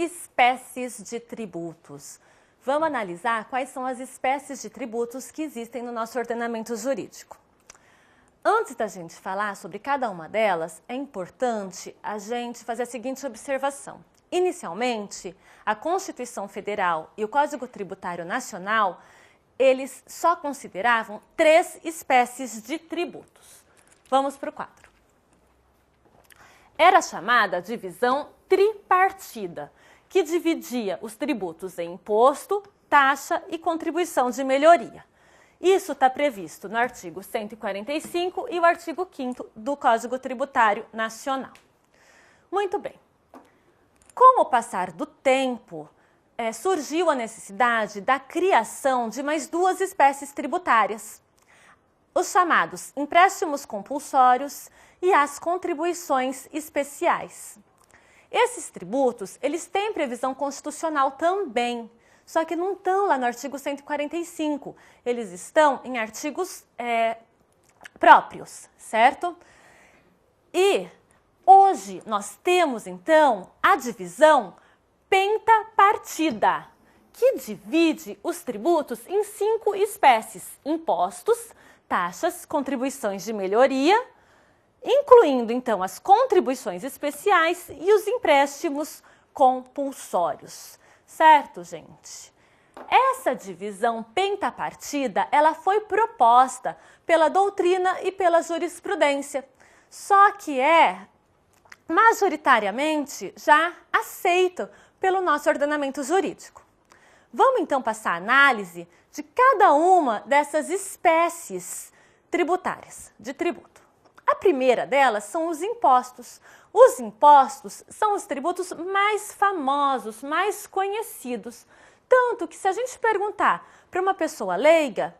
espécies de tributos. Vamos analisar quais são as espécies de tributos que existem no nosso ordenamento jurídico. Antes da gente falar sobre cada uma delas, é importante a gente fazer a seguinte observação. Inicialmente, a Constituição Federal e o Código Tributário Nacional, eles só consideravam 3 espécies de tributos. Vamos para o quadro. Era chamada divisão tripartida, que dividia os tributos em imposto, taxa e contribuição de melhoria. Isso está previsto no artigo 145 e o artigo 5º do Código Tributário Nacional. Muito bem. Com o passar do tempo, surgiu a necessidade da criação de mais 2 espécies tributárias, os chamados empréstimos compulsórios e as contribuições especiais. Esses tributos, eles têm previsão constitucional também, só que não estão lá no artigo 145, eles estão em artigos próprios, certo? E hoje nós temos, então, a divisão pentapartida, que divide os tributos em 5 espécies: impostos, taxas, contribuições de melhoria, incluindo, então, as contribuições especiais e os empréstimos compulsórios. Certo, gente? Essa divisão pentapartida, ela foi proposta pela doutrina e pela jurisprudência, só que é majoritariamente já aceita pelo nosso ordenamento jurídico. Vamos então passar a análise de cada uma dessas espécies tributárias de tributo. A primeira delas são os impostos. Os impostos são os tributos mais famosos, mais conhecidos. Tanto que se a gente perguntar para uma pessoa leiga,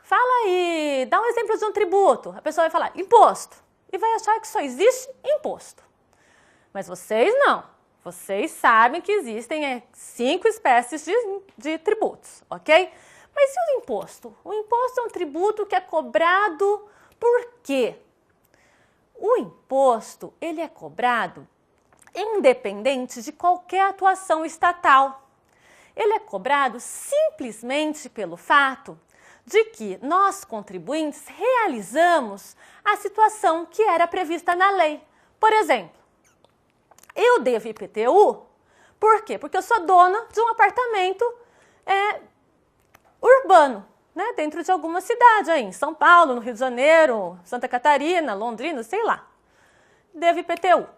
fala aí, dá um exemplo de um tributo. A pessoa vai falar imposto e vai achar que só existe imposto. Mas vocês não. Vocês sabem que existem 5 espécies de tributos, ok? Mas e o imposto? O imposto é um tributo que é cobrado por quê? O imposto, ele é cobrado independente de qualquer atuação estatal. Ele é cobrado simplesmente pelo fato de que nós, contribuintes, realizamos a situação que era prevista na lei. Por exemplo, eu devo IPTU, por quê? Porque eu sou dona de um apartamento urbano, né, dentro de alguma cidade aí, em São Paulo, no Rio de Janeiro, Santa Catarina, Londrina, sei lá. Devo IPTU.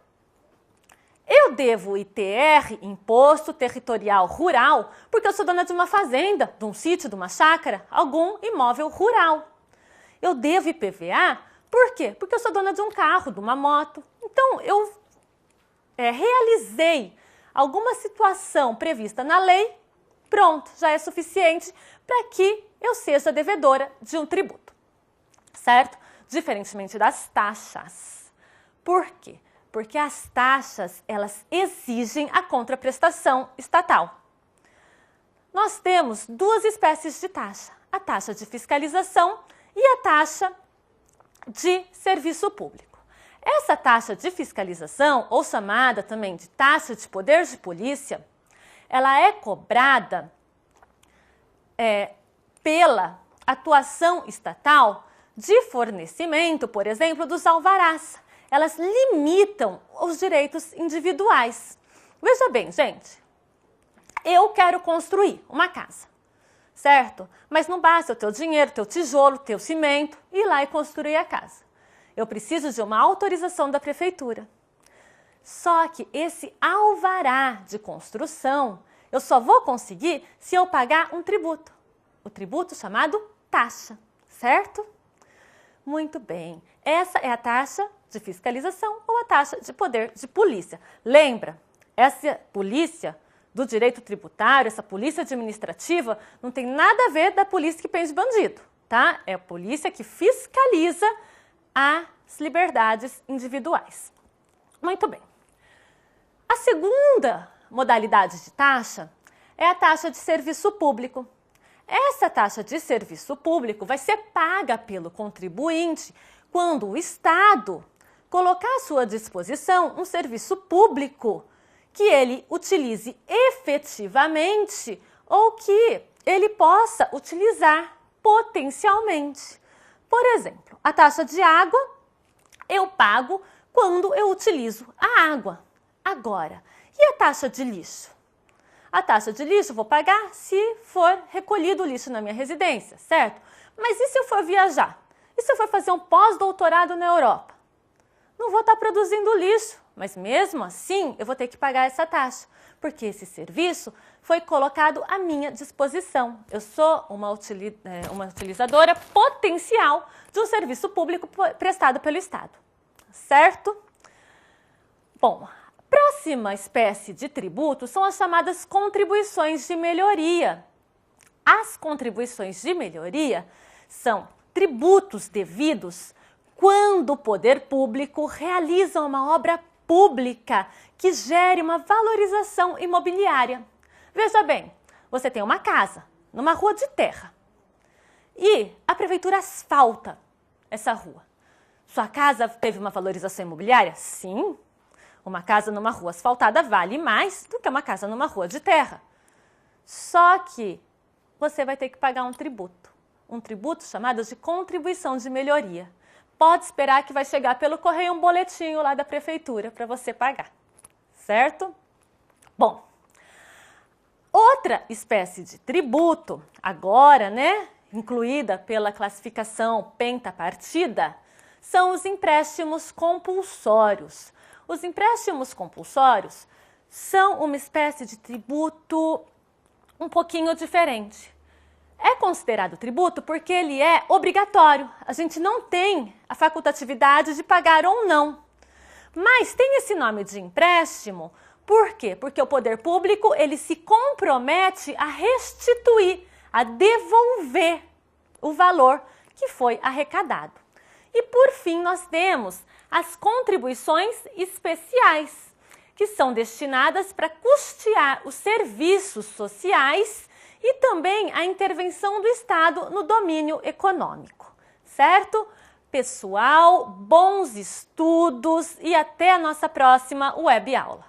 Eu devo ITR, Imposto Territorial Rural, porque eu sou dona de uma fazenda, de um sítio, de uma chácara, algum imóvel rural. Eu devo IPVA, por quê? Porque eu sou dona de um carro, de uma moto. Então, eu realizei alguma situação prevista na lei, pronto, já é suficiente para que eu seja devedora de um tributo, certo? Diferentemente das taxas. Por quê? Porque as taxas, elas exigem a contraprestação estatal. Nós temos 2 espécies de taxa, a taxa de fiscalização e a taxa de serviço público. Essa taxa de fiscalização, ou chamada também de taxa de poder de polícia, ela é cobrada pela atuação estatal de fornecimento, por exemplo, dos alvarás. Elas limitam os direitos individuais. Veja bem, gente, eu quero construir uma casa, certo? Mas não basta eu ter o dinheiro, ter o tijolo, ter o cimento e ir lá e construir a casa. Eu preciso de uma autorização da prefeitura. Só que esse alvará de construção, eu só vou conseguir se eu pagar um tributo. O tributo chamado taxa, certo? Muito bem. Essa é a taxa de fiscalização ou a taxa de poder de polícia. Lembra, essa polícia do direito tributário, essa polícia administrativa, não tem nada a ver da polícia que prende bandido, tá? É a polícia que fiscaliza as liberdades individuais. Muito bem. A segunda modalidade de taxa é a taxa de serviço público. Essa taxa de serviço público vai ser paga pelo contribuinte quando o Estado colocar à sua disposição um serviço público que ele utilize efetivamente ou que ele possa utilizar potencialmente. Por exemplo, a taxa de água eu pago quando eu utilizo a água. Agora, e a taxa de lixo? A taxa de lixo eu vou pagar se for recolhido o lixo na minha residência, certo? Mas e se eu for viajar? E se eu for fazer um pós-doutorado na Europa? Não vou estar produzindo lixo, mas mesmo assim eu vou ter que pagar essa taxa, porque esse serviço foi colocado à minha disposição. Eu sou uma utilizadora potencial de um serviço público prestado pelo Estado, certo? Bom, a próxima espécie de tributo são as chamadas contribuições de melhoria. As contribuições de melhoria são tributos devidos quando o poder público realiza uma obra pública que gere uma valorização imobiliária. Veja bem, você tem uma casa numa rua de terra e a prefeitura asfalta essa rua. Sua casa teve uma valorização imobiliária? Sim. Uma casa numa rua asfaltada vale mais do que uma casa numa rua de terra. Só que você vai ter que pagar um tributo chamado de contribuição de melhoria. Pode esperar que vai chegar pelo correio um boletinho lá da prefeitura para você pagar, certo? Bom, outra espécie de tributo, agora, incluída pela classificação pentapartida, são os empréstimos compulsórios. Os empréstimos compulsórios são uma espécie de tributo um pouquinho diferente. É considerado tributo porque ele é obrigatório. A gente não tem a facultatividade de pagar ou não. Mas tem esse nome de empréstimo, por quê? Porque o poder público ele se compromete a restituir, a devolver o valor que foi arrecadado. E por fim nós temos as contribuições especiais, que são destinadas para custear os serviços sociais e também a intervenção do Estado no domínio econômico, certo? Pessoal, bons estudos e até a nossa próxima web aula.